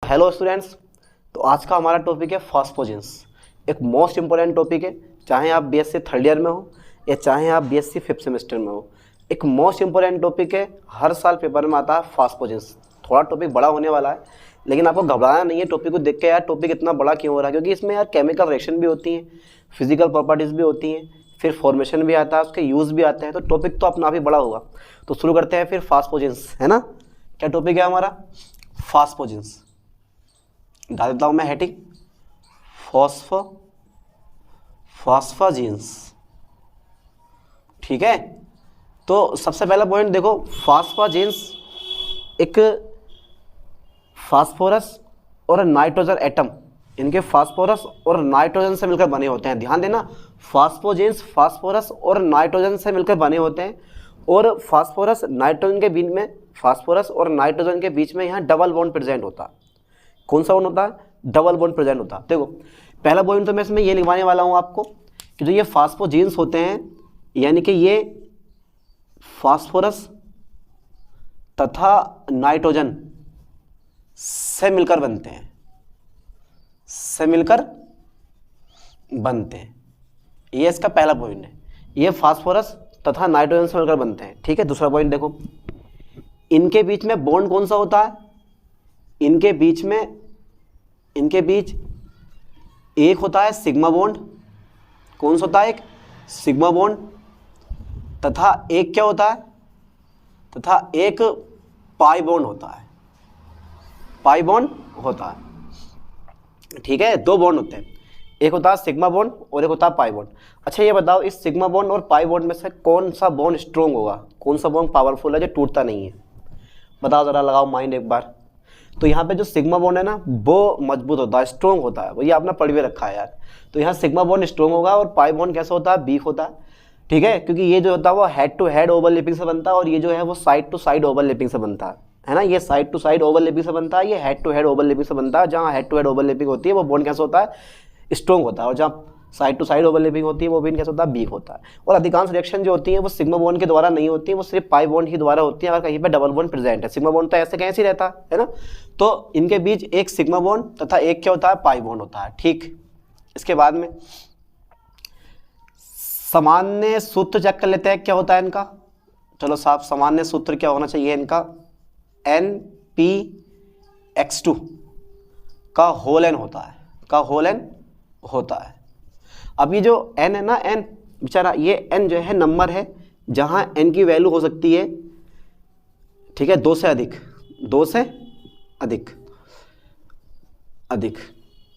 Hello students. तो आज का हमारा टॉपिक है फॉस्फोजेंस। एक मोस्ट इंपॉर्टेंट टॉपिक है, चाहे आप बीएससी थर्ड ईयर में हो या चाहे आप बीएससी फिफ्थ सेमेस्टर में हो। एक मोस्ट इंपॉर्टेंट टॉपिक है, हर साल पेपर में आता है फॉस्फोजेंस। थोड़ा टॉपिक बड़ा होने वाला है, लेकिन आपको घबराना नहीं है टॉपिक को देख के। यार टॉपिक इतना बड़ा क्यों हो रहा है? क्योंकि इसमें यार केमिकल रिएक्शन भी होती हैं, फिजिकल प्रॉपर्टीज़ भी होती हैं, फिर फॉर्मेशन भी आता है, उसके यूज़ भी आते हैं। तो टॉपिक तो अपना भी बड़ा होगा। तो शुरू करते हैं फिर फॉस्फोजेंस, है ना। क्या टॉपिक है हमारा? फॉस्फोजेंस। डाल देता हूँ मैं हेडिंग फॉस्फोजेंस। ठीक है, तो सबसे पहला पॉइंट देखो, फॉस्फोजेंस एक फास्फोरस और नाइट्रोजन एटम, इनके फास्फोरस और नाइट्रोजन से मिलकर बने होते हैं। ध्यान देना, फॉस्फोजेंस फास्फोरस और नाइट्रोजन से मिलकर बने होते हैं। और फास्फोरस नाइट्रोजन के बीच में, फास्फोरस और नाइट्रोजन के बीच में यहाँ डबल बॉन्ड प्रेजेंट होता है। कौन सा बॉन्ड होता है? डबल बॉन्ड प्रेजेंट होता है। देखो पहला पॉइंट तो मैं इसमें ये लिखवाने वाला हूँ आपको कि जो ये फास्फोजेंस होते हैं, यानी कि ये फास्फोरस तथा नाइट्रोजन से मिलकर बनते हैं, ये इसका पहला पॉइंट है। ये फास्फोरस तथा नाइट्रोजन से मिलकर बनते हैं। ठीक है, दूसरा पॉइंट देखो, इनके बीच में बॉन्ड कौन सा होता है? इनके बीच एक होता है सिग्मा बॉन्ड। कौन सा होता है? एक सिग्मा बॉन्ड। तथा एक क्या होता है? तथा एक पाई बॉन्ड होता है। ठीक है, दो बॉन्ड होते हैं, एक होता है सिग्मा बॉन्ड और एक होता है पाई बॉन्ड। अच्छा ये बताओ, इस सिग्मा बॉन्ड और पाई बॉन्ड में से कौन सा बॉन्ड स्ट्रॉन्ग होगा? कौन सा बॉन्ड पावरफुल है जो टूटता नहीं है? बताओ जरा, लगाओ माइंड एक बार। तो यहाँ पे जो सिग्मा बॉन्ड है ना, वो मजबूत होता है, स्ट्रॉन्ग होता है। वो ये आपने पढ़ भी रखा है यार। तो यहाँ सिग्मा बॉन्ड स्ट्रॉन्ग होगा और पाई बॉन्ड कैसा होता है? वीक होता है। ठीक है, क्योंकि ये जो होता है वो हेड टू हेड ओवरलैपिंग से बनता है और ये जो है वो साइड टू साइड ओवरलैपिंग से बनता है ना। ये साइड टू साइड ओवरलैपिंग से बनता है, ये हेड टू हेड ओवरलैपिंग से बनता है। जहाँ हेड टू हेड ओवरलैपिंग होती है वो बॉन्ड कैसा होता है? स्ट्रॉन्ग होता है। और जहाँ साइड टू साइड ओवरलैपिंग होती है वो बॉन्ड कैसा होता है? वीक होता है। और अधिकांश रिएक्शन जो होती है वो सिग्मा बॉन्ड के द्वारा नहीं होती है, वो सिर्फ पाई बॉन्ड ही द्वारा होती है। अगर कहीं पे डबल बॉन्ड प्रेजेंट है, सिग्मा बॉन्ड तो ऐसे कैसे ही रहता है ना। तो इनके बीच एक सिग्मा बॉन्ड तथा एक क्या होता है? पाई बॉन्ड होता है। ठीक, इसके बाद में सामान्य सूत्र चेक कर लेते हैं, क्या होता है इनका। चलो साहब, सामान्य सूत्र क्या होना चाहिए इनका? NPX2 का होल एन होता है। अब ये जो n है ना, n बेचारा, ये n जो है नंबर है जहां n की वैल्यू हो सकती है, ठीक है, 2 से अधिक,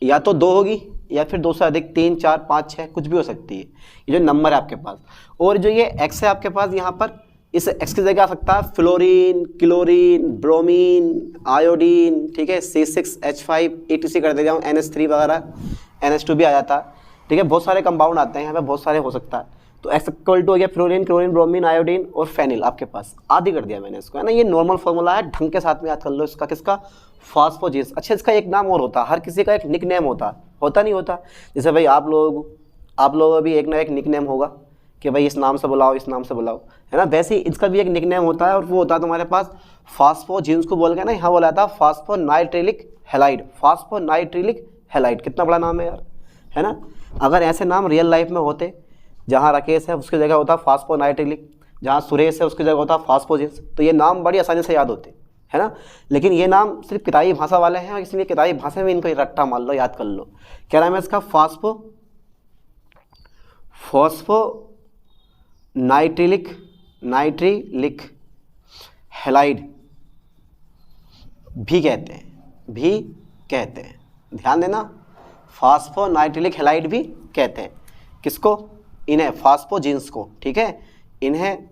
या तो 2 होगी या फिर 2 से अधिक, 3, 4, 5, 6 कुछ भी हो सकती है। ये जो नंबर है आपके पास, और जो ये x है आपके पास, यहाँ पर इस x की जगह आ सकता है फ्लोरीन, क्लोरीन, ब्रोमीन, आयोडीन, ठीक है, C6H5 etc कर दे जाऊँ, NH3 वगैरह, NH2 भी आ जाता है। ठीक है, बहुत सारे कंपाउंड आते हैं यहाँ पे, बहुत सारे हो सकता है। तो x इक्वल टू हो गया फ्लोरीन, क्लोरीन, ब्रोमीन, आयोडीन और फेनिल आपके पास। आदि कर दिया मैंने इसको, है ना। ये नॉर्मल फॉर्मूला है, ढंग के साथ में याद कर लो इसका। किसका? फॉस्फोजेंस। अच्छा, इसका एक नाम और होता है, हर किसी का एक निक नेम होता नहीं होता? जैसे भाई आप लोगों का भी एक ना एक निक नेम होगा कि भाई इस नाम से बुलाओ, है ना। वैसे ही इसका भी एक निक नेम होता है, और वो होता है तुम्हारे पास फॉस्फोजेंस को बोल के ना, यहाँ बोला था फॉस्फोनाइट्रिलिक हैलाइड। कितना बड़ा नाम है यार, है ना। अगर ऐसे नाम रियल लाइफ में होते, जहाँ राकेश है उसकी जगह होता फॉस्फोनाइट्रिलिक, जहाँ सुरेश है उसकी जगह होता फॉस्फोजेंस, तो ये नाम बड़ी आसानी से याद होते, है ना। लेकिन ये नाम सिर्फ किताबी भाषा वाले हैं, और इसलिए किताबी भाषा में इनको रट्टा मान लो, याद कर लो। क्या नाम है इसका? फॉस्फोनाइट्रिलिक हैलाइड भी कहते हैं। ध्यान देना, फॉस्फोनाइट्रिलिक हैलाइड भी कहते हैं। किसको? इन्हें, फॉस्फोजेंस को। ठीक है, इन्हें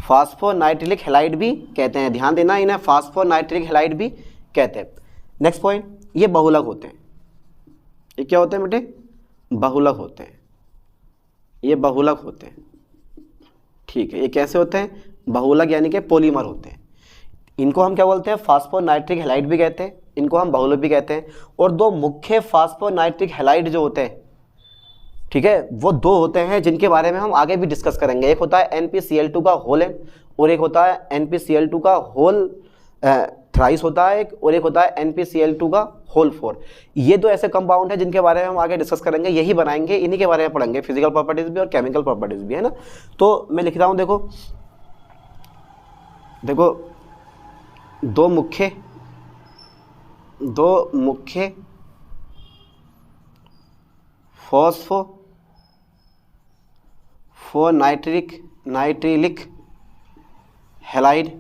फॉस्फोनाइट्रिलिक हैलाइड भी कहते हैं। ध्यान देना, इन्हें फॉस्फोनाइट्रिलिक हैलाइड भी कहते हैं। नेक्स्ट पॉइंट, ये बहुलक होते हैं। ये क्या होते हैं बेटे? बहुलक होते हैं। ठीक है, ये कैसे होते हैं? बहुलक यानी कि पॉलीमर होते हैं। इनको हम क्या बोलते हैं? फास्फोनाइट्रिक हैलाइड भी कहते हैं, इनको हम बहुलक भी कहते हैं। और दो मुख्य फास्फोनाइट्रिक हैलाइड जो होते हैं, ठीक है, वो दो होते हैं जिनके बारे में हम आगे भी डिस्कस करेंगे। एक होता है NPCl2 का होल एन और एक होता है NPCl2 का होल थ्राइस होता है एक, और एक होता है NPCl2 का होल 4। ये दो ऐसे कंपाउंड है जिनके बारे में हम आगे डिस्कस करेंगे, यही बनाएंगे, इन्हीं के बारे में पढ़ेंगे, फिजिकल प्रॉपर्टीज भी और केमिकल प्रॉपर्टीज भी, है ना। तो मैं लिख रहा हूँ, देखो दो मुख्य नाइट्रिलिक हैलाइड,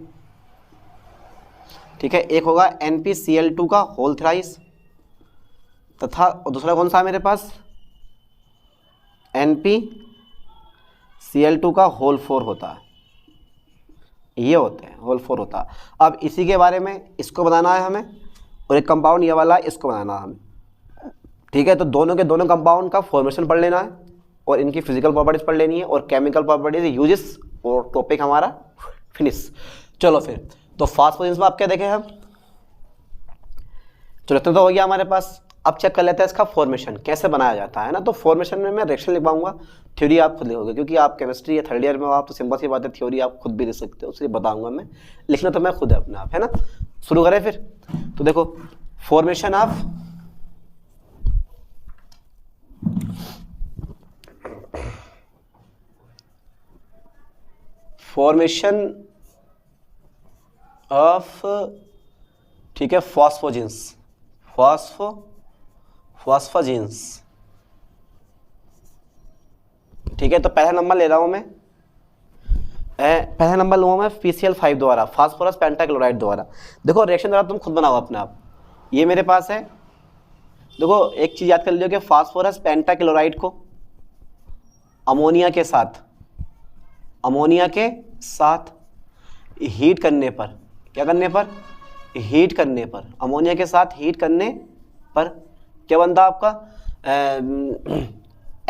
ठीक है। एक होगा NPCl2 का होल थ्राइस, तथा दूसरा कौन सा है मेरे पास, NPCl2 का होल 4 होता है, ये होते हैं होल 4 होता है। अब इसी के बारे में इसको बनाना है हमें, और एक कंपाउंड ये वाला है, इसको बनाना है हमें, ठीक है। तो दोनों के दोनों कंपाउंड का फॉर्मेशन पढ़ लेना है, और इनकी फिजिकल प्रॉपर्टीज पढ़ लेनी है, और केमिकल प्रॉपर्टीज यूजेस, और टॉपिक हमारा फिनिश। चलो फिर, तो फास्ट पोजीशन में आप क्या देखें हम, चलो इतना तो हो गया हमारे पास। अब चेक कर लेते हैं इसका फॉर्मेशन कैसे बनाया जाता है ना। तो फॉर्मेशन में मैं रिएक्शन लिखवाऊंगा, थ्योरी आप खुद लिखोगे, क्योंकि आप केमिस्ट्री या थर्ड ईयर में हो आप, तो सिंपल सी बात है, थ्योरी आप खुद भी लिख सकते हो, इसलिए बताऊंगा मैं, लिखना तो मैं खुद है अपने आप, है ना। शुरू करें फिर। तो देखो फॉर्मेशन ऑफ ठीक है फॉस्फोजिन्स, ठीक है। तो पहला नंबर ले रहा हूं मैं, पहला नंबर लूंगा मैं PCl5 द्वारा, फास्फोरस पेंटाक्लोराइड द्वारा। देखो रिएक्शन द्वारा तुम खुद बनाओ अपने आप, ये मेरे पास है। देखो एक चीज याद कर लीजिए कि फास्फोरस पेंटाक्लोराइड को अमोनिया के साथ हीट करने पर, क्या करने पर, हीट करने पर, अमोनिया के साथ हीट करने पर क्या बनता है आपका,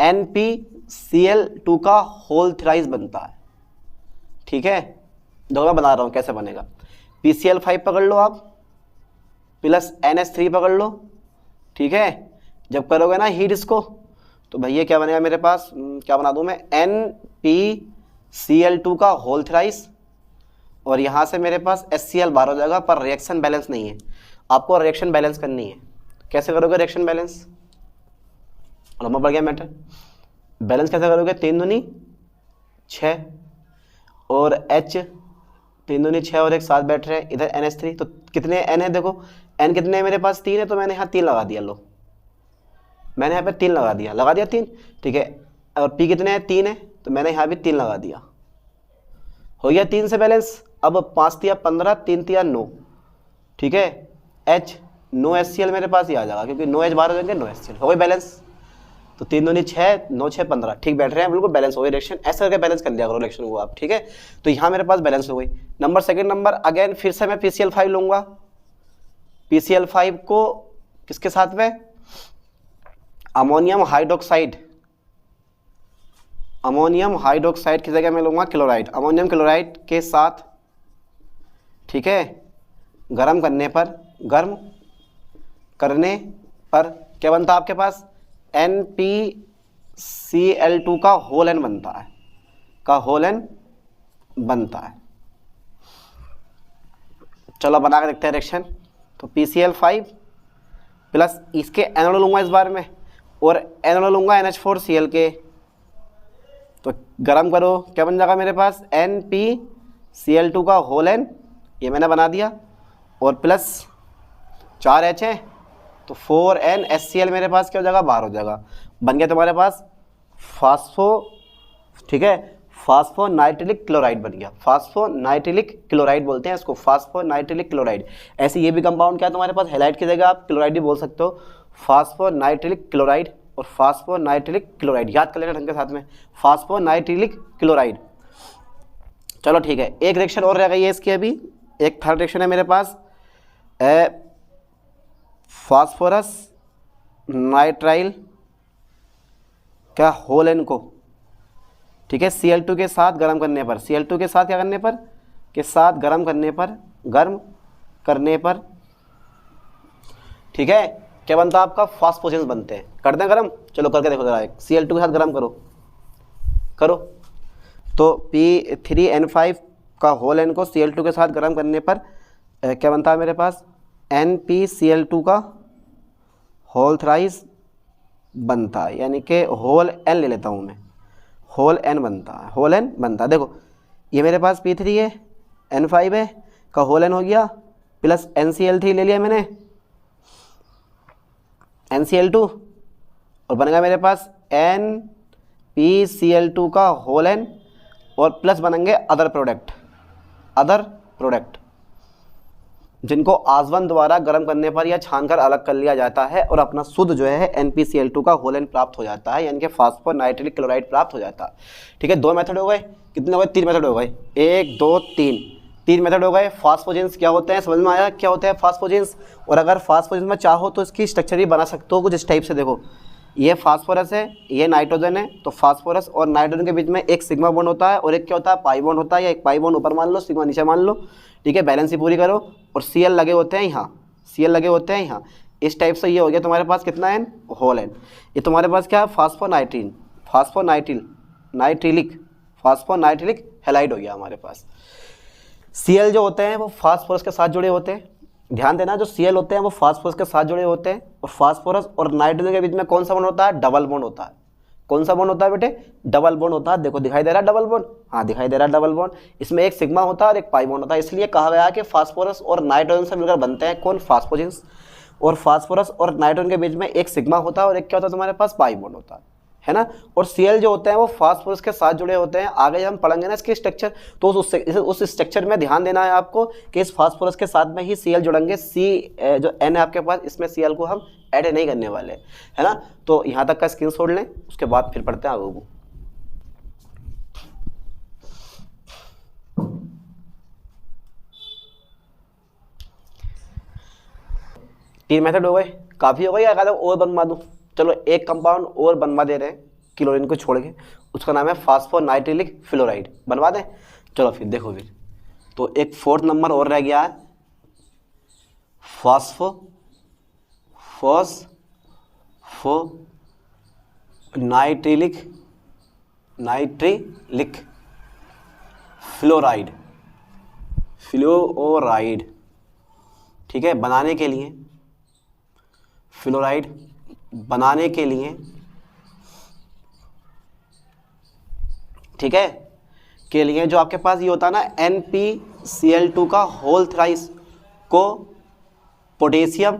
NPCl2 का होल थ्राइस बनता है, ठीक है। देखो मैं बना रहा हूँ कैसे बनेगा। PCl5 पकड़ लो आप, प्लस NH3 पकड़ लो, ठीक है। जब करोगे ना हीट इसको, तो भैया क्या बनेगा मेरे पास, क्या बना दूं मैं, NPCl2 का होल थ्राइस, और यहाँ से मेरे पास HCl बाहर हो जाएगा, पर रिएक्शन बैलेंस नहीं है, आपको रिएक्शन बैलेंस करनी है। कैसे करोगे रिएक्शन बैलेंस, लंबा पड़ गया मैटर। बैलेंस कैसे करोगे, 3 दूनी 6 और H, 3 दूनी 6 और एक साथ बैठ रहे हैं, इधर NH3, तो कितने N है, देखो N कितने है मेरे पास, 3 है, तो मैंने यहाँ 3 लगा दिया। लो मैंने यहाँ पे 3 लगा दिया 3, ठीक है। और P कितने हैं, 3 है, तो मैंने यहाँ भी 3 लगा दिया, हो गया 3 से बैलेंस। अब 5 तिया 15, 3 तिया 9, ठीक है। H 9 HCl मेरे पास ही आ जाएगा, क्योंकि 9 H बाहर हो जाएंगे, 9 HCl हो गई बैलेंस। तो 3 दूनी 6, 9 6 15, ठीक बैठ रहे हैं, बिल्कुल बैलेंस हो गई रिएक्शन। ऐसे करके बैलेंस कर दिया करो रिएक्शन को आप, ठीक है। तो यहाँ मेरे पास बैलेंस हो गई। सेकंड नंबर अगेन फिर से मैं PCl5 लूंगा। PCl5 को किसके साथ में, अमोनियम हाइड्रोक्साइड की जगह मैं लूंगा क्लोराइड, अमोनियम क्लोराइड के साथ, ठीक है। गर्म करने पर क्या बनता है आपके पास, NPCl2 का होल N बनता है, चलो बना के देखते हैं रिएक्शन। तो PCl5 प्लस इसके एनोड लूंगा इस बार में, और एनोड लूंगा NH4Cl के, तो गरम करो, क्या बन जाएगा मेरे पास, NPCl2 का होल N, ये मैंने बना दिया, और प्लस 4 H है, तो 4N HCl मेरे पास क्या हो जाएगा, बाहर हो जाएगा। बन गया तुम्हारे पास ठीक है, फास्फोनाइट्रिलिक क्लोराइड बन गया। फास्फोनाइट्रिलिक क्लोराइड बोलते हैं इसको, फास्फोनाइट्रिलिक क्लोराइड। ऐसे ये भी कंपाउंड क्या है तुम्हारे पास, हैलाइड की जगह आप क्लोराइड भी बोल सकते हो। फास्फोनाइट्रिलिक क्लोराइड और फास्फोनाइट्रिलिक क्लोराइड याद कर लेना ढंग के साथ में, फास्फोनाइट्रिलिक क्लोराइड। चलो ठीक है, एक रिएक्शन और रह गई है इसकी, अभी एक थर्ड रिएक्शन है मेरे पास, फास्फोरस नाइट्राइल का होल N को, ठीक है, Cl2 के साथ गर्म करने पर, Cl2 के साथ क्या करने पर, के साथ गर्म करने पर, ठीक है, क्या बनता है आपका, फास्फोजिन्स बनते हैं। कर दें गर्म, चलो करके देखो जरा, Cl2 के साथ गर्म करो। तो P3N5 का होल N को Cl2 के साथ गर्म करने पर क्या बनता है मेरे पास, NaCl2 का होल थ्राइस बनता है, यानी कि होल N ले लेता हूँ मैं, होल N बनता है, होल N बनता है। देखो ये मेरे पास P3 है, N5 है का होल N हो गया, प्लस NCl3 ले लिया मैंने, NCl2, और बन गया मेरे पास NPCl2 का होल N, और प्लस बनेंगे अदर प्रोडक्ट जिनको आसवन द्वारा गर्म करने पर या छानकर अलग कर लिया जाता है और अपना शुद्ध जो है NPCl2 का होल N प्राप्त हो जाता है, यानी कि फास्फोनाइट्रिक क्लोराइड प्राप्त हो जाता है। ठीक है, 2 मेथड हो गए, कितने हो गए, 3 मेथड हो गए, 1 2 3 मेथड हो गए। फास्फोजेंस क्या होते हैं, समझ में आया क्या होता है फास्फोजेंस। और अगर फास्फोजेंस में चाहो तो इसकी स्ट्रक्चर भी बना सकते हो कुछ इस टाइप से। देखो ये फास्फोरस है, ये नाइट्रोजन है, तो फास्फोरस और नाइट्रोजन के बीच में एक सिग्मा बॉन्ड होता है और एक क्या होता है, पाई बॉन्ड होता है, या एक पाई बॉन्ड ऊपर मान लो, सिग्मा नीचे मान लो। ठीक है, बैलेंस ही पूरी करो। और Cl लगे होते हैं यहाँ, Cl लगे होते हैं यहाँ, इस टाइप से ये हो गया तुम्हारे पास कितना N, होल N। ये तुम्हारे पास क्या है, फास्फोनाइट्रिलिक हैलाइड हो गया हमारे पास। Cl जो होते हैं वो फास्फोरस के साथ जुड़े होते हैं, ध्यान देना, जो Cl होते हैं वो फास्फोरस के साथ जुड़े होते हैं। और फास्फोरस और नाइट्रोजन के बीच में कौन सा बॉन्ड होता है, डबल बॉन्ड होता है। कौन सा बॉन्ड होता है बेटे, डबल बॉन्ड होता है। देखो दिखाई दे रहा है डबल बॉन्ड, हाँ दिखाई दे रहा है डबल बॉन्ड। इसमें एक सिग्मा होता है और एक पाई बॉन्ड होता है, इसलिए कहा गया कि फास्फोरस और नाइट्रोजन से मिलकर बनते हैं कौन, फास्फोजेंस। और फास्फोरस और नाइट्रोजन के बीच में एक सिग्मा होता है और एक क्या होता है तुम्हारे पास, पाई बॉन्ड होता है ना। और Cl जो होते हैं वो फास्फोरस के साथ जुड़े होते हैं। आगे हम पढ़ेंगे ना इसके स्ट्रक्चर, तो उस स्ट्रक्चर में ध्यान देना है आपको कि इस फास्फोरस के साथ में ही Cl जुड़ेंगे। जो N है आपके पास, इसमें Cl को हम ऐड नहीं करने वाले, है ना। तो यहाँ तक का स्क्रीनशॉट लें, उसके बाद फिर पढ़ते हैं आगे को। तीन मेथड हो गए, काफ़ी हो गई, अगर और बनवा दूँ, चलो एक कंपाउंड और बनवा दे रहे हैं क्लोरीन को छोड़ के, उसका नाम है फास्फोनाइट्रिलिक फ्लोराइड, बनवा दें। चलो फिर देखो फिर, तो एक 4th नंबर और रह गया है, नाइट्रिलिक फ्लोराइड, ठीक है। बनाने के लिए फ्लोराइड बनाने के लिए, ठीक है, के लिए जो आपके पास ये होता है ना NPCl2 का होल थ्राइस को पोटेशियम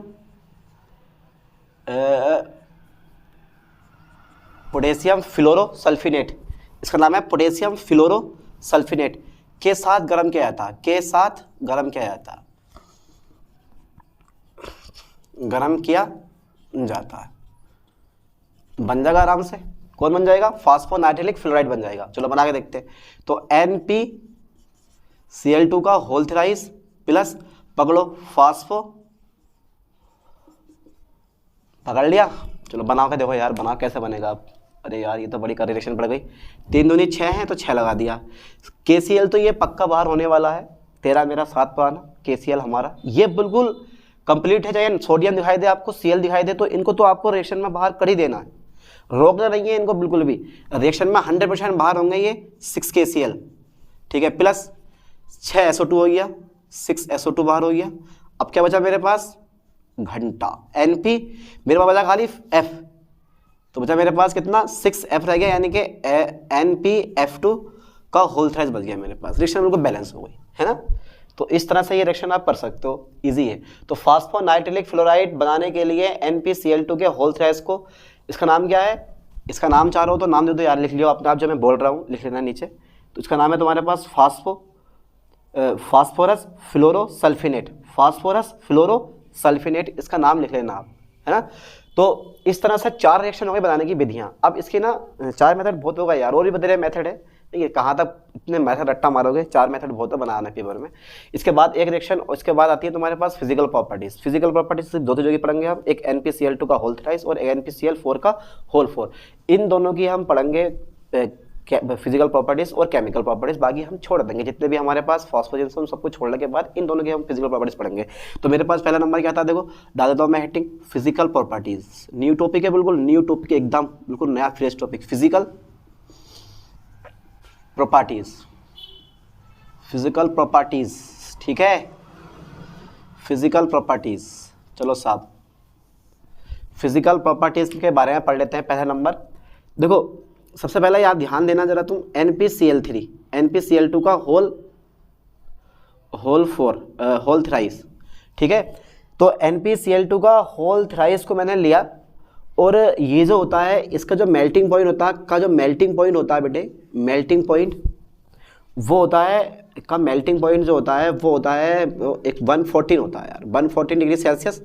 फ्लोरोसल्फिनेट, इसका नाम है पोटेशियम फ्लोरोसल्फिनेट, के साथ गर्म किया जाता है, गर्म किया जाता है, बन जाएगा आराम से। कौन बन जाएगा, फास्फोनाइट्रिलिक फ्लोराइड बन जाएगा। चलो बना के देखते हैं। तो NPCl2 का होल थ्राइस प्लस पकड़ो फास्फो, पकड़ लिया। चलो बना के देखो यार, बना कैसे बनेगा आप। अरे यार ये तो बड़ी रिएक्शन पड़ गई, 3 दूनी 6 है तो 6 लगा दिया। KCl तो ये पक्का बाहर होने वाला है, तेरा मेरा 7 पाना KCl हमारा ये बिल्कुल कंप्लीट है। चाहे सोडियम दिखाई दे आपको, Cl दिखाई दे, तो इनको तो आपको रिएक्शन में बाहर कर ही देना है, रोकना नहीं है इनको बिल्कुल भी। रिएक्शन में 100% बाहर होंगे ये 6 KCl, ठीक है, प्लस 6 SO2 हो गया, 6 SO2 बाहर हो गया। अब क्या बचा मेरे पास, घंटा NP, मेरे पास बचा खाली F, तो बचा मेरे पास कितना 6F रह गया, यानी कि NPF2 का होल थ्राइस बच गया मेरे पास। रिएक्शन बिल्कुल बैलेंस हो गई, है ना। तो इस तरह से ये रिएक्शन आप कर सकते हो, इजी है। तो फास्फोनाइट्रिलिक फ्लोराइड बनाने के लिए NPCl2 के होल थ्राइस को, इसका नाम क्या है, इसका नाम चाह रहा हो तो नाम दे दो यार, लिख लियो अपने आप, जो मैं बोल रहा हूँ लिख लेना नीचे। तो इसका नाम है तुम्हारे पास फास्फोरस फ्लोरोसल्फिनेट, इसका नाम लिख लेना आप, है ना। तो इस तरह से 4 रिएक्शन हो गए बनाने की विधियाँ। अब इसके ना 4 मेथड बहुत होगा यार, और भी बदले मेथड है, ठीक है, कहाँ तक इतने मेथड रट्टा मारोगे, 4 मेथड बहुत है बनाना पेपर में। इसके बाद एक रिएक्शन, उसके बाद आती है तुम्हारे पास फिजिकल प्रॉपर्टीज। फिजिकल प्रॉपर्टीज से 2 जगह पढ़ेंगे हम, एक NPCl2 का होल थ्राइस और एक NPCl4 का होल 4। इन दोनों की हम पढ़ेंगे फिजिकल प्रॉपर्टीज और केमिकल प्रॉपर्टीज, बाकी हम छोड़ देंगे जितने भी हमारे पास फॉस्फोजेंस हम सबको छोड़ने के बाद इन दोनों की हम फिजिकल प्रॉपर्टीज पढ़ेंगे। तो मेरे पास पहला नंबर क्या था, देखो डाल देता हूँ मैं heading, physical properties. New topic है, बिल्कुल न्यू टॉपिक, एकदम बिल्कुल नया फ्रेश टॉपिक, फिजिकल प्रॉपर्टीज, ठीक है। Physical properties. चलो साहब, फिजिकल प्रॉपर्टीज के बारे में पढ़ लेते हैं। पहला नंबर देखो, सबसे पहले यार ध्यान देना जरा तुम, NpCl3 NpCl2 का होल थ्राइस, ठीक है। तो NpCl2 का होल थ्राइस को मैंने लिया, और ये जो होता है इसका जो मेल्टिंग पॉइंट होता है बेटे, मेल्टिंग पॉइंट वो होता है, इसका मेल्टिंग पॉइंट जो होता है वो होता है एक 114 होता है यार, 114 डिग्री सेल्सियस।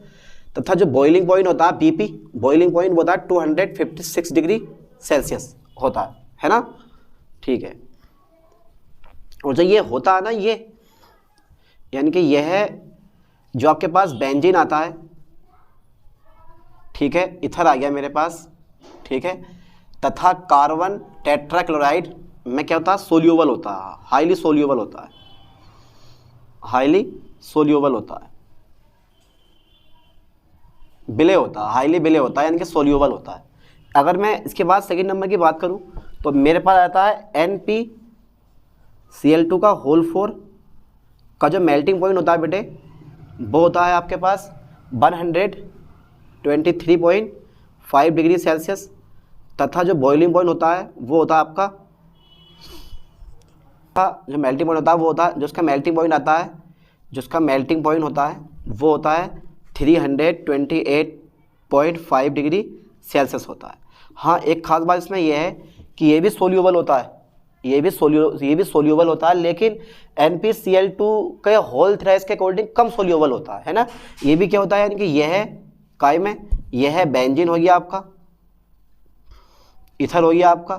तथा जो बॉइलिंग पॉइंट होता है BP, बॉइलिंग पॉइंट वो होता है 256 डिग्री सेल्सियस होता है ना, ठीक है। और जो ये होता है ना, ये यानी कि यह है जो आपके पास बेंजीन आता है, ठीक है, इथर आ गया मेरे पास, ठीक है, तथा कार्बन टेट्राक्लोराइड में क्या होता है, सोल्यूबल होता है, हाईली सोल्यूबल होता है, हाईली सोल्यूबल होता है, बिले होता है, हाईली बिले होता है, यानी कि सोल्यूबल होता है। अगर मैं इसके बाद सेकंड नंबर की बात करूं तो मेरे पास आता है NpCl2 का होल 4 का जो मेल्टिंग पॉइंट होता है बेटे वो होता है आपके पास 123.5 डिग्री सेल्सियस। तथा जो बॉइलिंग पॉइंट होता है वो होता है आपका, जो मेल्टिंग पॉइंट होता है वो होता है, जो उसका मेल्टिंग पॉइंट आता है, जो उसका मेल्टिंग पॉइंट होता है वो होता है 328.5 डिग्री सेल्सियस होता है। हाँ, एक खास बात इसमें यह है कि ये भी सोल्यूबल होता है, ये भी सोल्यूबल होता है, लेकिन NpCl2 के होल थ्राइस के अकॉर्डिंग कम सोल्यूबल होता है ना। ये भी क्या होता है, यानी कि यह है काय में, यह है बेंजीन हो गया आपका, इथर हो गया आपका,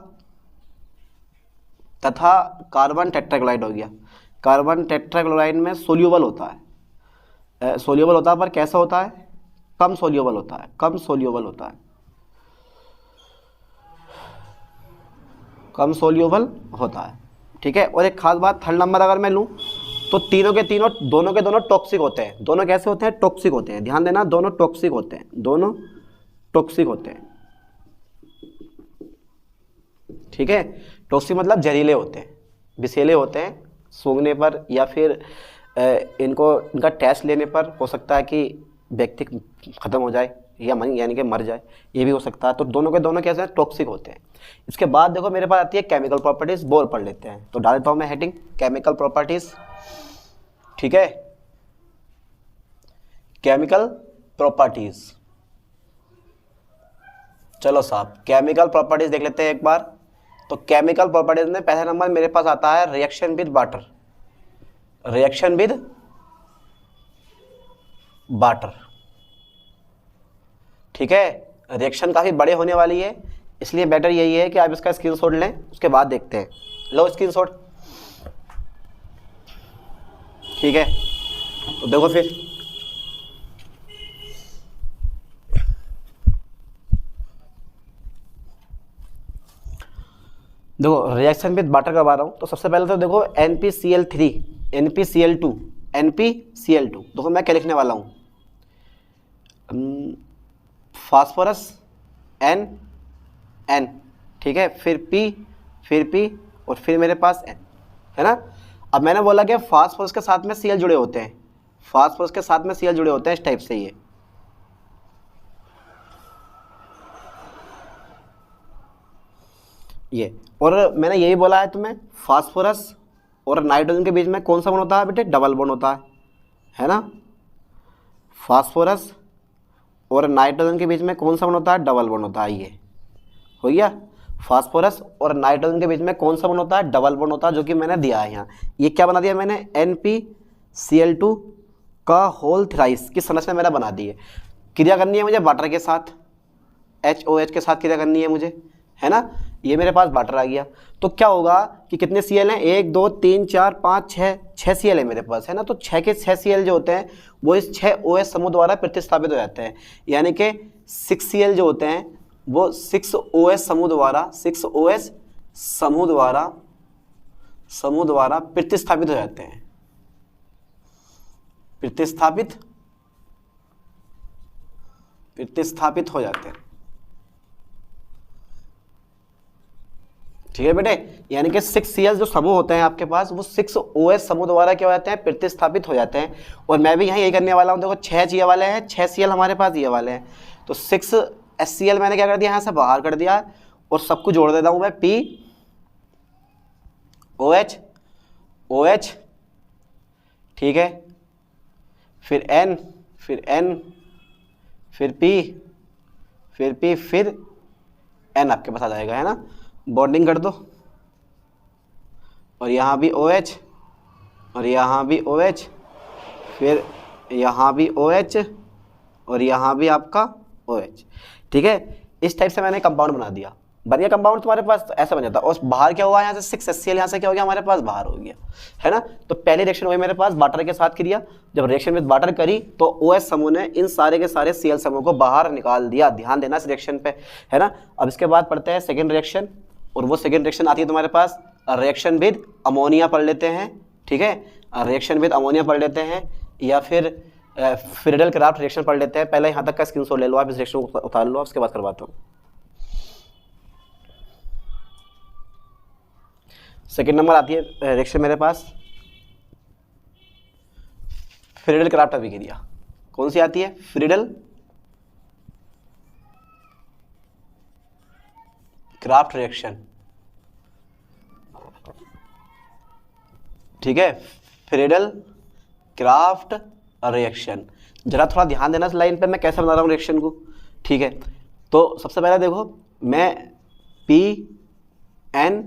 तथा कार्बन टेट्राक्लोराइड हो गया। कार्बन टेट्राक्लोराइड में सोल्यूबल होता है, सोल्यूबल होता है, पर कैसा होता है, कम सोल्यूबल होता है, कम सोल्यूबल होता है, कम सोल्यूबल होता है, ठीक है। और एक खास बात, थर्ड नंबर अगर मैं लूँ तो तीनों के तीनों, दोनों के दोनों टॉक्सिक होते हैं। दोनों कैसे होते हैं, टॉक्सिक होते हैं, ध्यान देना, दोनों टॉक्सिक होते हैं, दोनों टॉक्सिक होते हैं, ठीक है। टॉक्सिक मतलब जहरीले होते हैं, विषैले होते हैं, सूंघने पर या फिर इनका टेस्ट लेने पर हो सकता है कि व्यक्ति ख़त्म हो जाए या यानी कि मर जाए, ये भी हो सकता है। तो दोनों के दोनों कैसे हैं, टॉक्सिक होते हैं। इसके बाद देखो मेरे पास आती है केमिकल प्रॉपर्टीज़, बोर पढ़ लेते हैं। तो डाल देता हूँ मैं हेडिंग केमिकल प्रॉपर्टीज़, ठीक है, केमिकल प्रॉपर्टीज़। चलो साहब, केमिकल प्रॉपर्टीज़ देख लेते हैं एक बार। तो केमिकल प्रॉपर्टीज़ में पहला नंबर मेरे पास आता है reaction with water, reaction with water, ठीक है। रिएक्शन काफ़ी बड़े होने वाली है, इसलिए बेटर यही है कि आप इसका स्क्रीनशॉट लें, उसके बाद देखते हैं। लो स्क्रीनशॉट, ठीक है। तो देखो फिर, देखो रिएक्शन विद वाटर करवा रहा हूँ। तो सबसे पहले तो देखो NpCl3 NpCl2 NpCl2, देखो मैं क्या लिखने वाला हूँ, फास्फोरस N, ठीक है, फिर P और फिर मेरे पास N, है ना। अब मैंने बोला कि फास्फोरस के साथ में Cl जुड़े होते हैं, फास्फोरस के साथ में Cl जुड़े होते हैं इस टाइप से, ये और मैंने यही बोला है तुम्हें, फास्फोरस और नाइट्रोजन के बीच में कौन सा बॉन्ड होता है बेटे, डबल बॉन्ड होता है ना। फास्फोरस और नाइट्रोजन के बीच में कौन सा बॉन्ड होता है, डबल बॉन्ड होता है, ये हो गया। फास्फोरस और नाइट्रोजन के बीच में कौन सा बॉन्ड होता है, डबल बॉन्ड होता है, जो कि मैंने दिया है यहाँ। ये क्या बना दिया मैंने, NpCl2 का होल थ्राइस की संरचना मैंने बना दी है। क्रिया करनी है मुझे वाटर के साथ, HOH के साथ क्रिया करनी है मुझे, है ना। ये मेरे पास वाटर आ गया, तो क्या होगा कि कितने Cl हैं, 1 2 3 4 5 6 Cl है मेरे पास, है ना। तो 6 के 6 Cl जो होते हैं वो इस 6 OH समूह द्वारा प्रतिस्थापित हो जाते हैं, यानी कि 6 Cl जो होते हैं वो 6 OH समूह द्वारा प्रतिस्थापित हो जाते हैं, प्रतिस्थापित हो जाते हैं, ठीक है बेटे। यानी कि 6Cl जो समूह होते हैं आपके पास वो 6OH समूह द्वारा क्या हो जाते हैं, प्रतिस्थापित हो जाते हैं। और मैं भी यहाँ यही करने वाला हूँ। देखो 6 ये वाले हैं, 6Cl हमारे पास ये वाले हैं, तो 6HCl मैंने क्या कर दिया, यहाँ से बाहर कर दिया और सबको जोड़ देता हूँ मैं POH OH, ठीक है, फिर N, फिर N, फिर P, फिर P, फिर N आपके पास आ जाएगा, है ना। बॉन्डिंग कर दो और यहाँ भी OH और यहाँ भी OH, फिर यहाँ भी OH और यहाँ भी आपका OH, ठीक है। इस टाइप से मैंने कंपाउंड बना दिया, बन गया कंपाउंड तुम्हारे पास, ऐसा बन जाता। और बाहर क्या हुआ, यहाँ से 6HCl, यहाँ से क्या हो गया हमारे पास, बाहर हो गया, है ना। तो पहली रिएक्शन हुई मेरे पास वाटर के साथ क्रिया, जब रिएक्शन विद वाटर करी तो OH समूह ने इन सारे के सारे Cl समूह को बाहर निकाल दिया। ध्यान देना इस रिएक्शन पे, है ना। अब इसके बाद पढ़ते हैं सेकेंड रिएक्शन, और वो सेकेंड रिएक्शन आती है तुम्हारे पास रिएक्शन विद अमोनिया पढ़ लेते हैं, ठीक है। रिएक्शन विद अमोनिया पढ़ लेते हैं, या फिर फ्रीडल क्राफ्ट रिएक्शन पढ़ लेते हैं। पहले यहाँ तक का स्क्रीनशॉट ले लो आप, इस रिएक्शन को उतार लो, उसके बाद करवाता हूँ। सेकेंड नंबर आती है रिएक्शन मेरे पास फ्रीडल क्राफ्ट अभिक्रिया। कौन सी आती है, फ्रीडल क्राफ्ट रिएक्शन, ठीक है, फ्रीडल क्राफ्ट रिएक्शन। जरा थोड़ा ध्यान देना इस लाइन पे मैं कैसे बना रहा हूँ रिएक्शन को, ठीक है। तो सबसे पहले देखो, मैं P N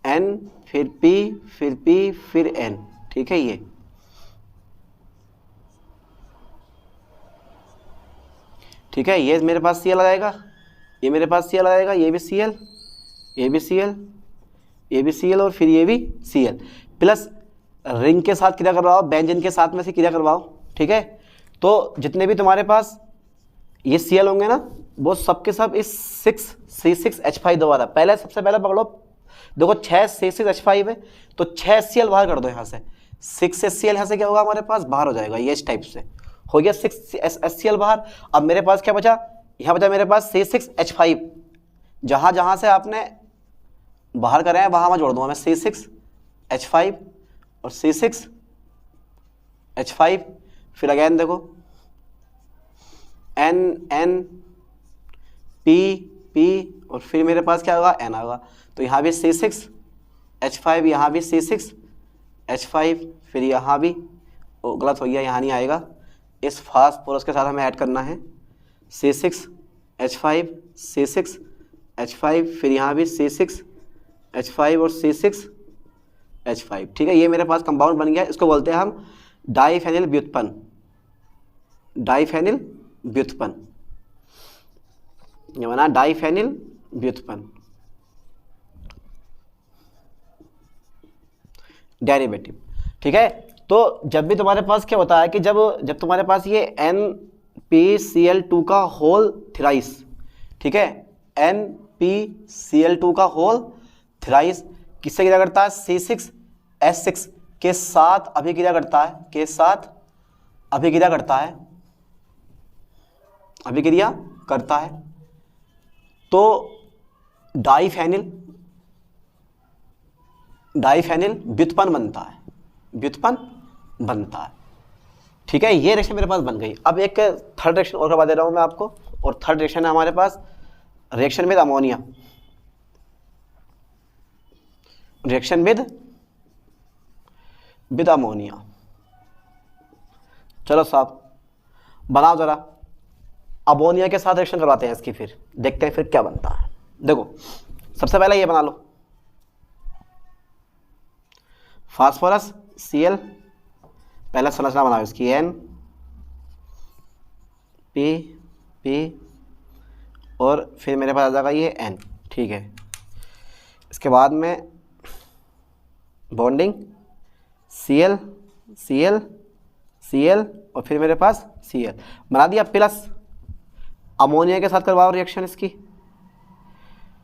N फिर P फिर P फिर N, ठीक है। ये ठीक है, ये मेरे पास Cl आ जाएगा, ये मेरे पास Cl आ जाएगा, ये भी Cl, ये भी Cl, ये भी Cl और फिर ये भी Cl, प्लस रिंग के साथ क्रिया करवाओ, बेंजीन के साथ में से क्रिया करवाओ, ठीक है। तो जितने भी तुम्हारे पास ये Cl होंगे ना, वो सब के सब इस 6C6H5 द्वारा, पहले सबसे पहले पकड़ो, देखो 6C6H5 है तो 6HCl बाहर कर दो यहाँ से, 6HCl यहाँ से क्या होगा हमारे पास, बाहर हो जाएगा, ये इस टाइप से हो गया 6HCl बाहर। अब मेरे पास क्या बचा, यहाँ बचा मेरे पास C6H5, जहाँ जहाँ से आपने बाहर करे हैं वहाँ मैं जोड़ दूंगा मैं C6H5 और C6H5, फिर अगेन देखो N N P P और फिर मेरे पास क्या होगा, N होगा। तो यहाँ भी C6H5, यहाँ भी C6H5, फिर यहाँ भी, गलत हो गया, यहाँ नहीं आएगा, इस फास्फोरस के साथ हमें ऐड करना है C6H5 C6H5, फिर यहाँ भी C6H5 और C6H5, ठीक है। ये मेरे पास कंपाउंड बन गया, इसको बोलते हैं हम डाइफेनिल व्युत्पन्न, डाइफेनिल व्युत्पन्न, ये बना डाइफेनिल व्युत्पन्न, डेरिवेटिव, ठीक है। तो जब भी तुम्हारे पास क्या होता है कि जब तुम्हारे पास ये NPCl2 का होल थ्राइस, ठीक है, NPCl2 का होल थ्राइस किससे क्रिया करता है, C6H6 के साथ अभिक्रिया करता है, के साथ अभिक्रिया करता है, अभिक्रिया करता है, तो डाइफेनिल व्युत्पन्न बनता है, व्युत्पन्न बनता है, ठीक है। ये रिएक्शन मेरे पास बन गई। अब एक थर्ड रिएक्शन और करवा दे रहा हूं मैं आपको, और थर्ड रिएक्शन है हमारे पास reaction with ammonia, reaction with ammonia. चलो साहब बनाओ जरा, अमोनिया के साथ रिएक्शन करवाते हैं इसकी, फिर देखते हैं फिर क्या बनता है। देखो सबसे पहले ये बना लो, फास्फोरस Cl, पहला संरचना बनाओ इसकी N P P और फिर मेरे पास आ जाएगा ये N, ठीक है। इसके बाद में बॉन्डिंग Cl Cl Cl और फिर मेरे पास Cl बना दिया, प्लस अमोनिया के साथ करवाओ रिएक्शन इसकी,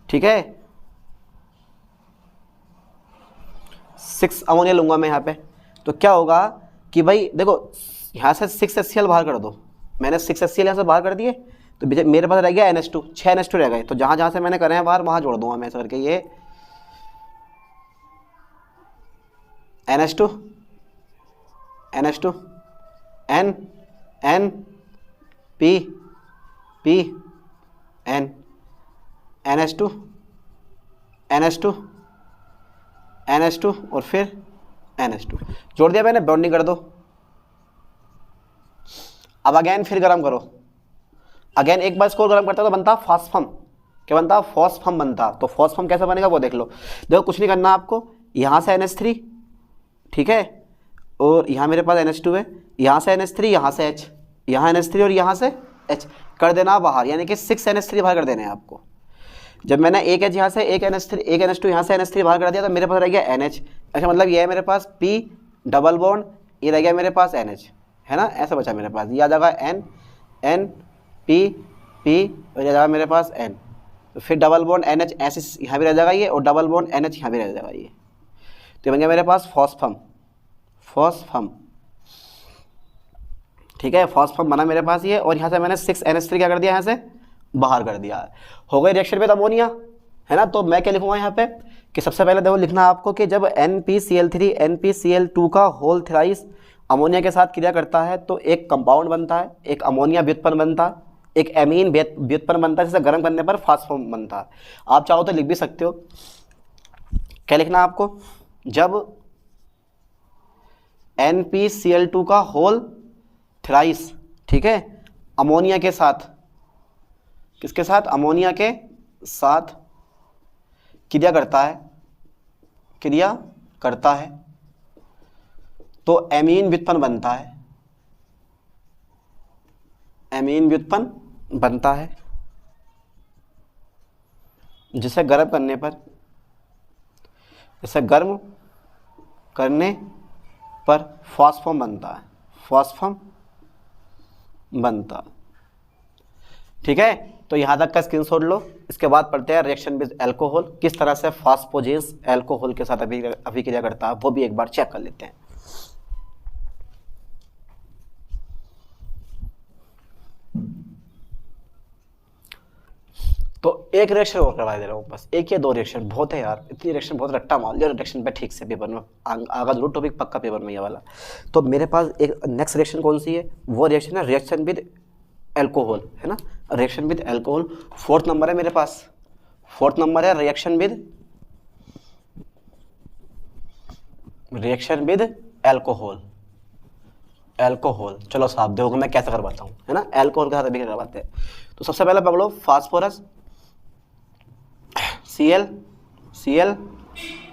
ठीक है। 6 अमोनिया लूंगा मैं यहाँ पे, तो क्या होगा कि भाई देखो यहाँ से 6HCl बाहर कर दो, मैंने 6HCl यहाँ से बाहर कर दिए, तो मेरे पास रह गया NH2, 6 NH2 रह गए, तो जहाँ जहाँ से मैंने करे हैं बाहर वहाँ जोड़ दूंगा मैं ऐसा करके, ये NH2 NH2 N N P P N NH2 NH2 NH2 और फिर NH2 जोड़ दिया मैंने, बॉन्डिंग कर दो। अब अगेन फिर गर्म करो, अगेन एक बार इसको गर्म करता तो बनता फॉस्फम, क्या बनता फॉस्फम बनता। तो फॉस्फम कैसे बनेगा वो देख लो। देखो कुछ नहीं करना आपको, यहाँ से NH3 ठीक है, और यहाँ मेरे पास NH2 है, यहाँ से NH3 यहाँ से H, यहाँ NH3 और यहाँ से H कर देना बाहर, यानी कि 6 NH3 बाहर कर देने हैं आपको। जब मैंने एक H यहाँ से एक NH2 यहाँ से NH3 बाहर कर दिया तो मेरे पास रह गया NH। अच्छा मतलब ये है मेरे पास P डबल बॉन्ड, ये रह गया मेरे पास NH, है ना, ऐसा बचा मेरे पास। ये आ जाएगा N N P P और ये आ जाएगा मेरे पास N, तो फिर डबल बॉन्ड NH ऐसे यहाँ भी रह जाएगा ये, और डबल बॉन्ड NH यहाँ भी रह जाएगा ये। तो ये बन गया मेरे पास फॉस्फम, फॉस्फम ठीक है, फॉस्फम बना मेरे पास ये। और यहाँ से मैंने 6 NH3 क्या कर दिया, यहाँ से बाहर कर दिया। हो गई रिएक्शन विद अमोनिया, है ना। तो मैं क्या लिखूंगा यहाँ पे कि सबसे पहले देखो लिखना आपको कि जब NPCl3 NPCl2 का होल थ्राइस अमोनिया के साथ क्रिया करता है तो एक कंपाउंड बनता है, एक अमोनिया व्युत्पन्न बनता है, एक एमीन व्युत्पन्न बनता है, जिसे गर्म करने पर फॉस्फोम बनता है। आप चाहो तो लिख भी सकते हो। क्या लिखना आपको, जब NPCl2 का होल थ्राइस ठीक है अमोनिया के साथ, किसके साथ, अमोनिया के साथ क्रिया करता है तो एमीन व्युत्पन्न बनता है, एमीन व्युत्पन्न बनता है, जिसे गर्म करने पर फॉस्फोम बनता है, फॉस्फोम बनता। ठीक है, तो यहाँ तक का स्क्रीनशॉट लो। इसके बाद पढ़ते हैं रिएक्शन विद अल्कोहल, किस तरह से फॉस्फोजेंस अल्कोहल के साथ अभिक्रिया करता है, वो भी एक बार चेक कर लेते हैं। तो एक रिएक्शन और करवा दे रहा हूँ, बस एक या दो रिएक्शन, बहुत है यार, इतनी रिएक्शन बहुत रट्टा मार लिया रिएक्शन पे ठीक से, पेपर में आगा जरूर टॉपिक पक्का पेपर में ये वाला। तो मेरे पास एक नेक्स्ट रिएक्शन कौन सी है, वो रिएक्शन है रिएक्शन विद अल्कोहल, है ना, reaction with alcohol. 4th number है मेरे पास, 4th नंबर है रिएक्शन विद अल्कोहल। चलो साहब देखो मैं कैसे करवाता हूँ, है ना, अल्कोहल के साथ अभी करवाते हैं। तो सबसे पहले पकड़ो फास्फोरस Cl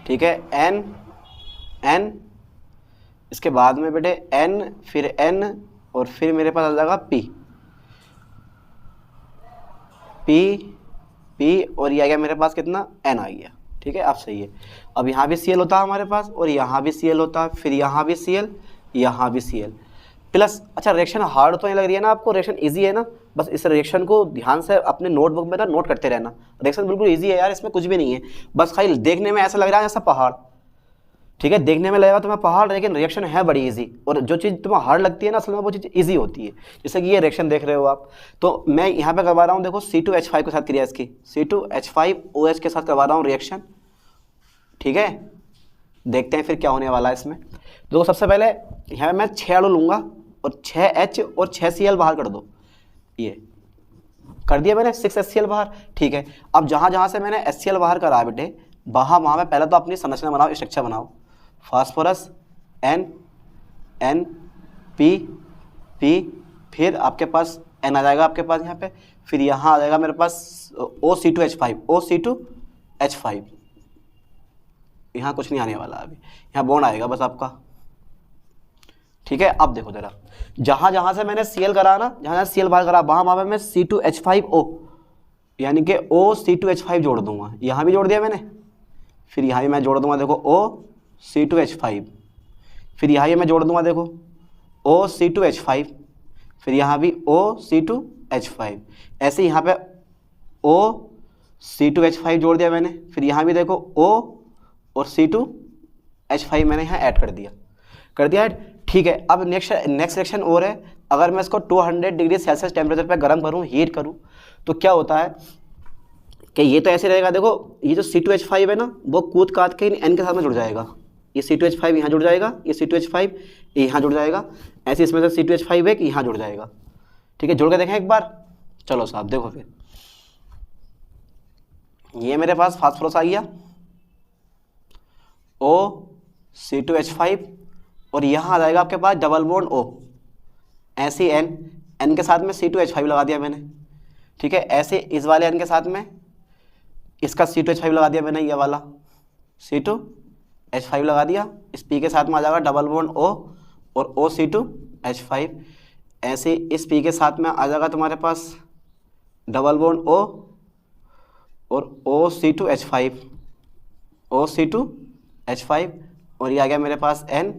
ठीक है, N इसके बाद में बेटे N फिर N और फिर मेरे पास आ जाएगा P और ये आ गया मेरे पास कितना, N आ गया। ठीक है, अब सही है। अब यहाँ भी Cl होता है हमारे पास और यहाँ भी Cl होता है, फिर यहाँ भी Cl, यहाँ भी Cl प्लस। अच्छा रिएक्शन हार्ड तो नहीं लग रही है ना आपको, रिएक्शन इजी है ना, बस इस रिएक्शन को ध्यान से अपने नोटबुक में ना नोट करते रहना। रिएक्शन बिल्कुल इजी है यार, इसमें कुछ भी नहीं है, बस खाली देखने में ऐसा लग रहा है जैसा पहाड़। ठीक है, देखने में लगेगा तुम्हें पहाड़, लेकिन रिएक्शन है बड़ी इजी, और जो चीज़ तुम्हें हार्ड लगती है ना असल में वो चीज़ इजी होती है। जैसे कि ये रिएक्शन देख रहे हो आप, तो मैं यहाँ पे करवा रहा हूँ, देखो C2H5 के साथ क्रिया इसकी, C2H5OH के साथ करवा रहा हूँ रिएक्शन। ठीक है, देखते हैं फिर क्या होने वाला है इसमें। देखो सबसे पहले यहाँ मैं 6 अणु लूँगा और 6H और 6Cl बाहर कर दो, ये कर दिया मैंने 6 HCl बाहर। ठीक है, अब जहाँ जहाँ से मैंने HCl बाहर करा बेटे, वहाँ पे पहले तो अपनी संरचना बनाओ, स्ट्रक्चर बनाओ। फास्फोरस N P फिर आपके पास N आ जाएगा आपके पास यहाँ पे, फिर यहाँ आ जाएगा मेरे पास OC2H5, यहाँ कुछ नहीं आने वाला अभी, यहाँ बॉन्ड आएगा बस आपका। ठीक है, अब देखो जरा, जहाँ जहाँ से मैंने Cl करा ना, जहाँ जहाँ Cl बाहर करा, वहाँ मैं C2H5O यानी कि OC2H5 जोड़ दूंगा। यहाँ भी जोड़ दिया मैंने, फिर यहाँ भी मैं जोड़ दूंगा, देखो OC2H5, फिर यहाँ भी मैं जोड़ दूंगा, देखो OC2H5, फिर यहाँ भी OC2H5, ऐसे यहाँ पे OC2H5 जोड़ दिया मैंने, फिर यहाँ भी देखो O और C2H5 मैंने यहाँ ऐड कर दिया ऐड। ठीक है, अब नेक्स्ट रिएक्शन और है, अगर मैं इसको 200 डिग्री सेल्सियस टेम्परेचर पे गर्म करूँ, हीट करूँ, तो क्या होता है कि ये तो ऐसे रहेगा। देखो ये जो C2H5 है ना, वो कूद काट के इन N के साथ में जुड़ जाएगा, ये C2H5 यहाँ जुड़ जाएगा, ये C2H5 यहाँ जुड़ जाएगा, ऐसे इसमें से C2H5 एक यहाँ जुड़ जाएगा। ठीक है, जुड़ के देखें एक बार। चलो साहब देखो फिर, ये मेरे पास फास्फोरस आ गया O, C2H5 और यहाँ आ जाएगा आपके पास डबल बॉन्ड O, ऐसे N के साथ में C2H5 लगा दिया मैंने। ठीक है, ऐसे इस वाले N के साथ में इसका C2H5 लगा दिया मैंने, ये वाला C2H5 लगा दिया। इस P के साथ में आ जाएगा डबल बॉन्ड O और OC2H5। ऐसे इस P के साथ में आ जाएगा तुम्हारे पास डबल बॉन्ड O और OC2H5 और ये आ गया मेरे पास N।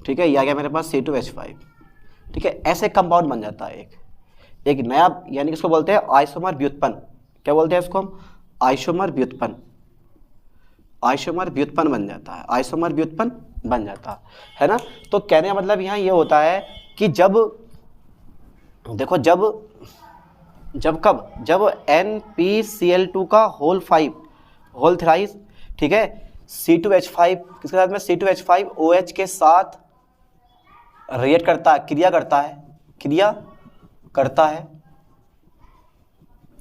ठीक है, ये आ गया मेरे पास C2H5। ठीक है, ऐसे कंपाउंड बन जाता है एक नया, यानी कि इसको बोलते हैं आइसोमर व्युत्पन्न। क्या बोलते हैं इसको हम? आइसोमर व्युत्पन्न। आइसोमर व्युत्पन्न बन जाता है, आइसोमर व्युत्पन्न बन जाता है ना। तो कहने का मतलब यहाँ ये होता है कि जब देखो जब NPCl2 का होल थ्राइस, ठीक है, C2H5 किसके साथ में? C2H5OH के साथ रिएक्ट करता है, क्रिया करता है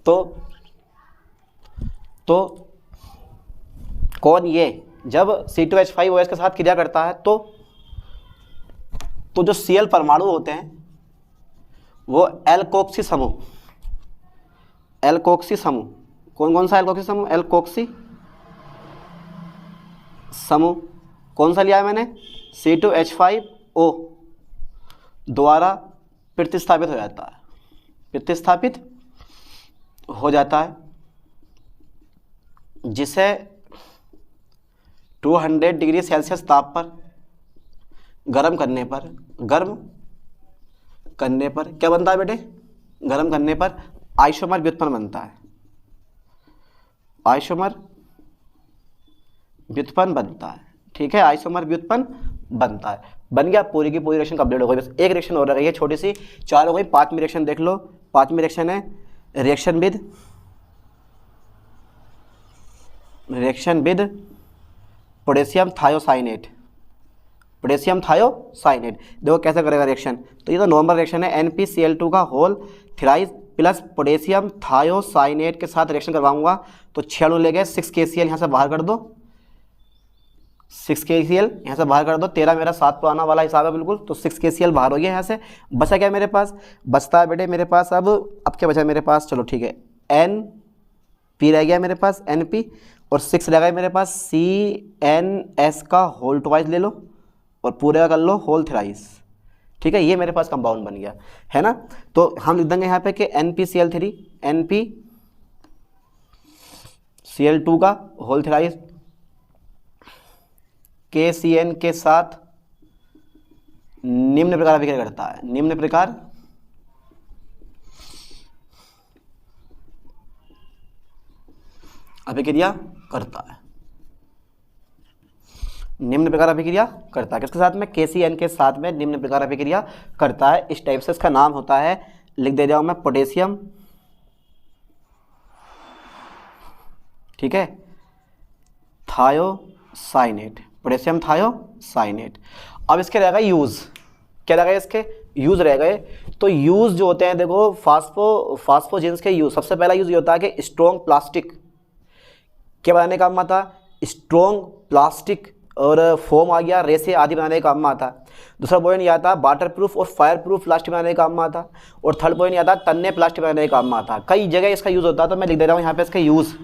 तो कौन ये, जब C2H5OH के साथ क्रिया करता है तो जो Cl परमाणु होते हैं वो एल्कोक्सी समूह, कौन सा एल्कोक्सी समूह? एल्कोक्सी समूह कौन सा लिया है मैंने? C2H5O द्वारा प्रतिस्थापित हो जाता है, जिसे 200 डिग्री सेल्सियस ताप पर गर्म करने पर क्या बनता है बेटे? गर्म करने पर आइसोमर व्युत्पन्न बनता है, आइसोमर व्युत्पन्न बनता है। ठीक है, आइसोमर व्युत्पन्न बनता है। बन गया, पूरी की पूरी रिएक्शन कंप्लीट हो गई। बस एक रिएक्शन और रह गई है छोटी सी, 4 हो गई। 5वीं रिएक्शन देख लो। 5वीं रिएक्शन है रिएक्शन विद पोटेशियम थायोसाइनेट। देखो कैसे करेगा रिएक्शन। तो ये तो नॉर्मल रिएक्शन है, NPCl2 का whole thrice plus potassium thiocyanate के साथ रिएक्शन करवाऊंगा। तो 6 अणु ले गए, 6KCl यहाँ से बाहर कर दो, 6KCl यहाँ से बाहर कर दो। 13 मेरा 7 पुराना वाला हिसाब है बिल्कुल, तो 6KCl बाहर हो गया यहाँ से। बचा क्या मेरे पास? बचता है बेटे मेरे पास अब क्या बचा मेरे पास? चलो ठीक है, NP रह गया मेरे पास, NP, और 6 रह गया मेरे पास CNS का होल ट्वाइस ले लो और पूरे का कर लो होल थ्राइस। ठीक है, ये मेरे पास कंपाउंड बन गया है ना। तो हम लिख देंगे यहाँ पे कि NPCl3, NPCl2 का होल थ्राइस KCN के साथ निम्न प्रकार अभिक्रिया करता है, निम्न प्रकार अभिक्रिया करता है, निम्न प्रकार अभिक्रिया करता है। किसके साथ में? KCN के साथ में निम्न प्रकार अभिक्रिया करता है। इस टाइप से इसका नाम होता है, लिख दे रहा हूं मैं, पोटेशियम, ठीक है, थायोसाइनेट, पोटेशियम थायोसाइनेट। अब इसके रह गए यूज। क्या रह गए इसके? यूज रह गए। तो यूज जो होते हैं देखो, फास्फोजिन्स के यूज, सबसे पहला यूज ये होता है कि स्ट्रॉन्ग प्लास्टिक क्या बनाने का काम आता है? स्ट्रॉन्ग प्लास्टिक और फोम आ गया, रेसे आदि बनाने का काम में आता है। दूसरा पॉइंट ये आता है वाटर प्रूफ और फायर प्रूफ प्लास्टिक बनाने का काम में आता है। और थर्ड पॉइंट ये आता है तन्ने प्लास्टिक बनाने का काम में आता है। कई जगह इसका यूज होता है, तो मैं लिख दे रहा हूँ यहाँ पे इसका यूज।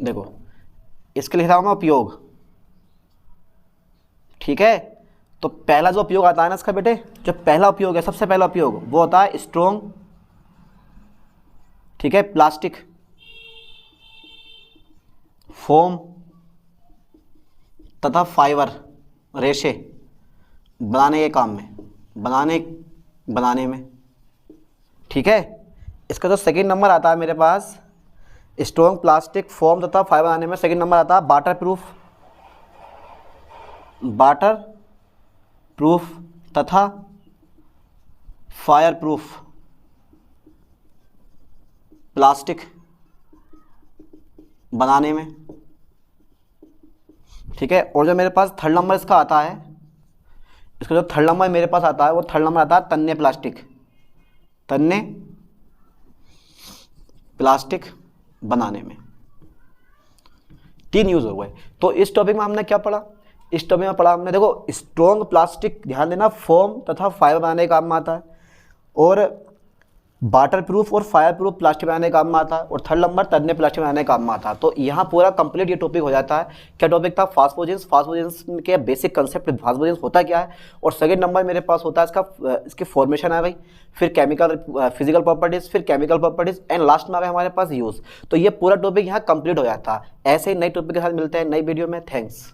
देखो इसके लिख रहा हूँ मैं उपयोग, ठीक है। तो पहला जो उपयोग आता है ना इसका बेटे, जो पहला उपयोग है, सबसे पहला उपयोग वो होता है स्ट्रॉन्ग, ठीक है, प्लास्टिक, फोम तथा फाइबर, रेशे बनाने के काम में, बनाने में, ठीक है। इसका जो सेकंड नंबर आता है मेरे पास, स्ट्रॉन्ग प्लास्टिक, फोम तथा फाइबर बनाने में, सेकंड नंबर आता है वाटर प्रूफ तथा फायर प्रूफ प्लास्टिक बनाने में, ठीक है। और जो मेरे पास थर्ड नंबर इसका आता है, इसका जो थर्ड नंबर मेरे पास आता है वो थर्ड नंबर आता है तन्य प्लास्टिक, तन्य प्लास्टिक बनाने में। 3 यूज हो गए। तो इस टॉपिक में हमने क्या पढ़ा, इस टॉपिक में पढ़ा हमने, देखो स्ट्रॉन्ग प्लास्टिक ध्यान देना फोम तथा फाइबर बनाने का काम में आता है, और वाटर प्रूफ और फायर प्रूफ प्लास्टिक बनाने का काम में आता है, और थर्ड नंबर तन्य प्लास्टिक बनाने का काम में आता है। तो यहाँ पूरा कंप्लीट ये टॉपिक हो जाता है। क्या टॉपिक था, फास्फोजेंस, फास्फोजेंस के बेसिक कंसेप्ट, फास्फोजेंस होता क्या है, और सेकंड नंबर मेरे पास होता है इसका इसकी फॉर्मेशन आ गई, फिर केमिकल फिजिकल प्रॉपर्टीज, फिर केमिकल प्रॉपर्टीज, एंड लास्ट में आ गए हमारे पास यूज। तो ये पूरा टॉपिक यहाँ कंप्लीट हो जाता है। ऐसे ही नई टॉपिक के साथ मिलते हैं नई वीडियो में। थैंक्स।